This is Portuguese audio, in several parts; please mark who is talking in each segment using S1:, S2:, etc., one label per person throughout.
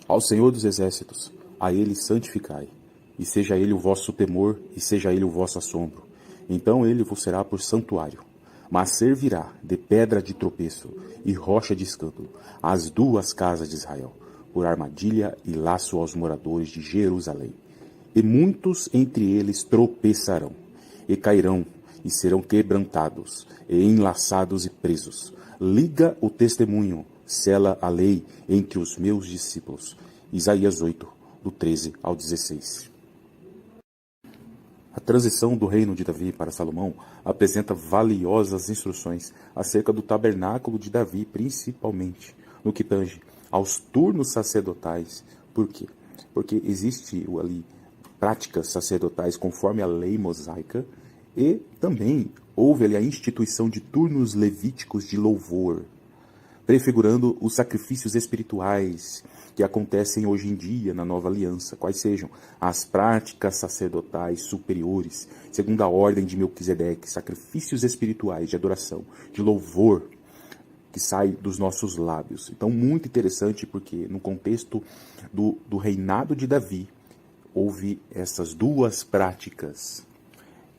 S1: Ao Senhor dos Exércitos, a Ele santificai, e seja Ele o vosso temor, e seja Ele o vosso assombro. Então Ele vos será por santuário, mas servirá de pedra de tropeço e rocha de escândalo às duas casas de Israel, por armadilha e laço aos moradores de Jerusalém. E muitos entre eles tropeçarão, e cairão, e serão quebrantados, e enlaçados e presos. Liga o testemunho, sela a lei entre os meus discípulos. Isaías 8, do 13 ao 16. A transição do reino de Davi para Salomão apresenta valiosas instruções acerca do tabernáculo de Davi, principalmente no que tange aos turnos sacerdotais. Por quê? Porque existe ali práticas sacerdotais conforme a lei mosaica e também houve ali a instituição de turnos levíticos de louvor, prefigurando os sacrifícios espirituais que acontecem hoje em dia na nova aliança, quais sejam as práticas sacerdotais superiores, segundo a ordem de Melquisedeque, sacrifícios espirituais de adoração, de louvor, que sai dos nossos lábios. Então, muito interessante, porque no contexto do reinado de Davi, houve essas duas práticas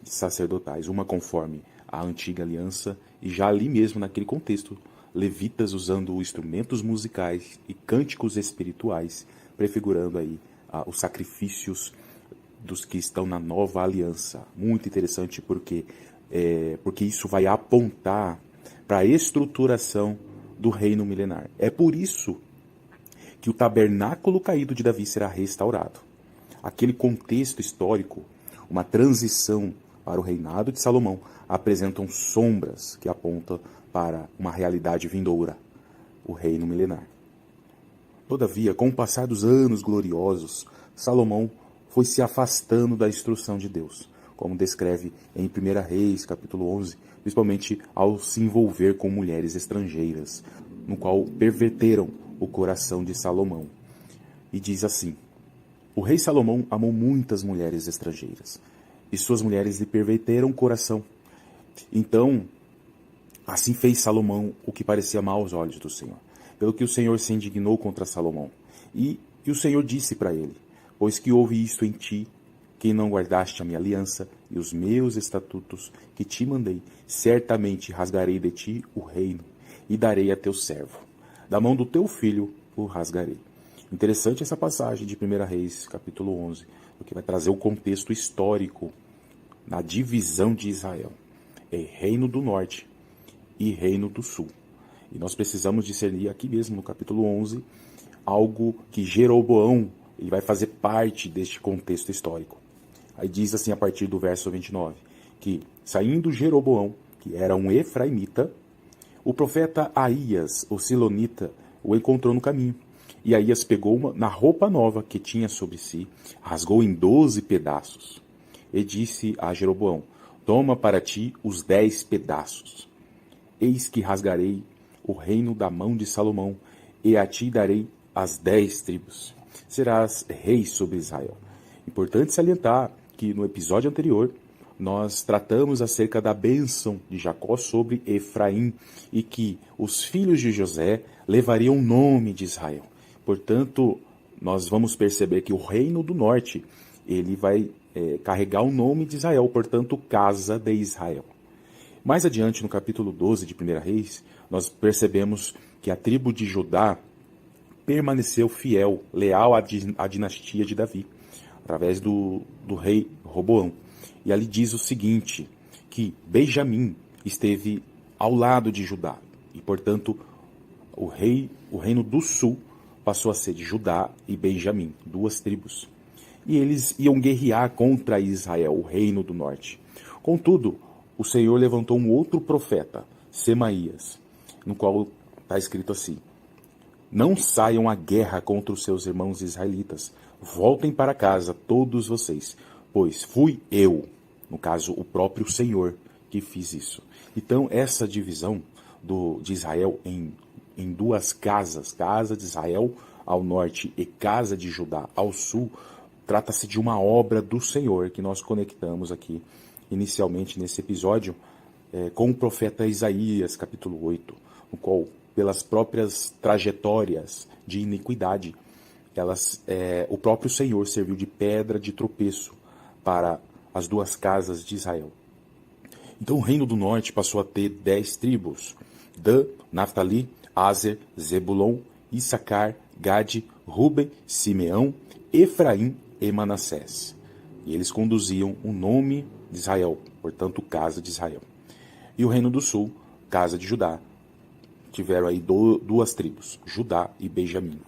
S1: sacerdotais, uma conforme a antiga aliança, e já ali mesmo naquele contexto, levitas usando instrumentos musicais e cânticos espirituais, prefigurando aí os sacrifícios dos que estão na nova aliança. Muito interessante porque isso vai apontar para a estruturação do reino milenar. É por isso que o tabernáculo caído de Davi será restaurado. Aquele contexto histórico, uma transição para o reinado de Salomão, apresentam sombras que apontam para uma realidade vindoura, o reino milenar. Todavia, com o passar dos anos gloriosos, Salomão foi se afastando da instrução de Deus, como descreve em 1 Reis, capítulo 11, principalmente ao se envolver com mulheres estrangeiras, no qual perverteram o coração de Salomão. E diz assim: o rei Salomão amou muitas mulheres estrangeiras, e suas mulheres lhe perverteram o coração. Então, assim fez Salomão o que parecia mal aos olhos do Senhor, pelo que o Senhor se indignou contra Salomão. E o Senhor disse para ele: pois que houve isto em ti, que não guardaste a minha aliança e os meus estatutos que te mandei, certamente rasgarei de ti o reino e darei a teu servo. Da mão do teu filho o rasgarei. Interessante essa passagem de 1 Reis, capítulo 11, porque vai trazer o contexto histórico na divisão de Israel. É reino do norte e reino do sul. E nós precisamos discernir aqui mesmo no capítulo 11 algo que Jeroboão ele vai fazer parte deste contexto histórico. Aí diz assim a partir do verso 29, que saindo Jeroboão, que era um efraimita, o profeta Aías, o silonita, o encontrou no caminho. E Aías pegou na roupa nova que tinha sobre si, rasgou em 12 pedaços. E disse a Jeroboão: toma para ti os 10 pedaços. Eis que rasgarei o reino da mão de Salomão, e a ti darei as 10 tribos. Serás rei sobre Israel. Importante salientar que no episódio anterior nós tratamos acerca da bênção de Jacó sobre Efraim e que os filhos de José levariam o nome de Israel. Portanto, nós vamos perceber que o reino do norte ele vai carregar o nome de Israel, portanto, casa de Israel. Mais adiante, no capítulo 12 de 1 Reis, nós percebemos que a tribo de Judá permaneceu fiel, leal à dinastia de Davi, através do rei Roboão. E ali diz o seguinte, que Benjamim esteve ao lado de Judá, e portanto o reino do sul passou a ser de Judá e Benjamim, duas tribos. E eles iam guerrear contra Israel, o reino do norte. Contudo, o Senhor levantou um outro profeta, Semaías, no qual está escrito assim: não saiam à guerra contra os seus irmãos israelitas, voltem para casa todos vocês, pois fui eu, no caso o próprio Senhor, que fiz isso. Então essa divisão de Israel em duas casas, casa de Israel ao norte e casa de Judá ao sul, trata-se de uma obra do Senhor que nós conectamos aqui inicialmente nesse episódio com o profeta Isaías, capítulo 8, no qual, pelas próprias trajetórias de iniquidade, o próprio Senhor serviu de pedra de tropeço para as duas casas de Israel. Então o reino do norte passou a ter 10 tribos: Dan, Naftali, Aser, Zebulon, Issacar, Gade, Ruben, Simeão, Efraim e Manassés. E eles conduziam o nome de Israel, portanto, casa de Israel. E o reino do sul, casa de Judá, tiveram aí duas tribos, Judá e Benjamim.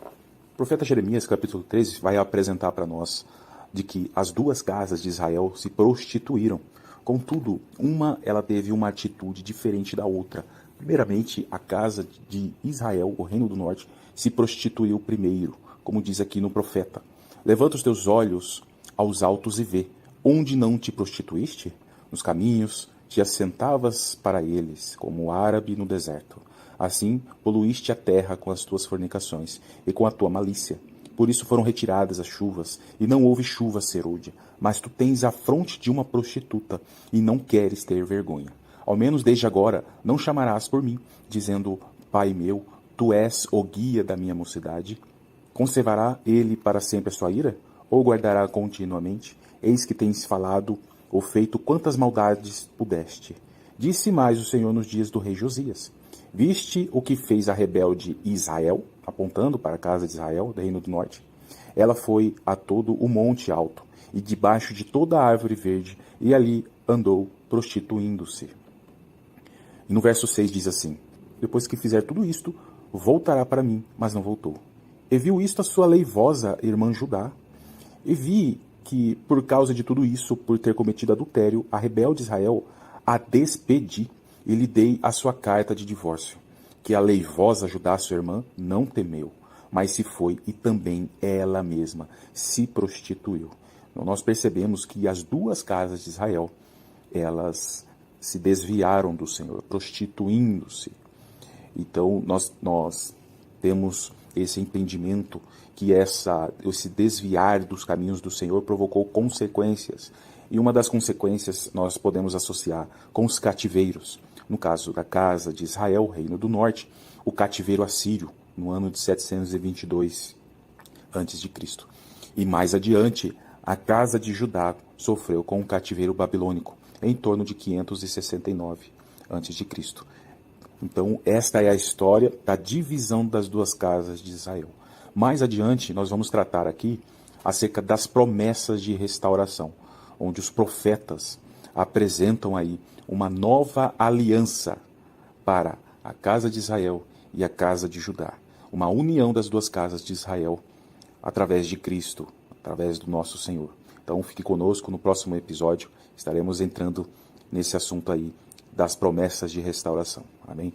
S1: O profeta Jeremias, capítulo 13, vai apresentar para nós de que as duas casas de Israel se prostituíram. Contudo, ela teve uma atitude diferente da outra. Primeiramente, a casa de Israel, o reino do norte, se prostituiu primeiro, como diz aqui no profeta. Levanta os teus olhos aos altos e vê, onde não te prostituíste? Nos caminhos te assentavas para eles, como árabe no deserto. Assim, poluíste a terra com as tuas fornicações e com a tua malícia. Por isso foram retiradas as chuvas, e não houve chuva serôdia. Mas tu tens a fronte de uma prostituta, e não queres ter vergonha. Ao menos desde agora não chamarás por mim, dizendo, Pai meu, tu és o guia da minha mocidade. Conservará ele para sempre a sua ira? Ou guardará continuamente? Eis que tens falado ou feito quantas maldades pudeste. Disse mais o Senhor nos dias do rei Josias. Viste o que fez a rebelde Israel, apontando para a casa de Israel, do reino do norte? Ela foi a todo o monte alto, e debaixo de toda a árvore verde, e ali andou prostituindo-se. E no verso 6 diz assim, depois que fizer tudo isto, voltará para mim, mas não voltou. E viu isto a sua leivosa irmã Judá, e vi que, por causa de tudo isso, por ter cometido adultério, a rebelde Israel a despedi, e lhe dei a sua carta de divórcio, que a leivosa Judá, sua irmã, não temeu, mas se foi e também ela mesma se prostituiu. Então, nós percebemos que as duas casas de Israel, elas se desviaram do Senhor, prostituindo-se. Então, nós temos esse entendimento que esse desviar dos caminhos do Senhor provocou consequências. E uma das consequências nós podemos associar com os cativeiros. No caso da casa de Israel, reino do norte, o cativeiro assírio, no ano de 722 a.C. E mais adiante, a casa de Judá sofreu com o cativeiro babilônico, em torno de 569 a.C. Então, esta é a história da divisão das duas casas de Israel. Mais adiante, nós vamos tratar aqui acerca das promessas de restauração, onde os profetas apresentam aí uma nova aliança para a casa de Israel e a casa de Judá. Uma união das duas casas de Israel através de Cristo, através do nosso Senhor. Então fique conosco, no próximo episódio estaremos entrando nesse assunto aí das promessas de restauração. Amém?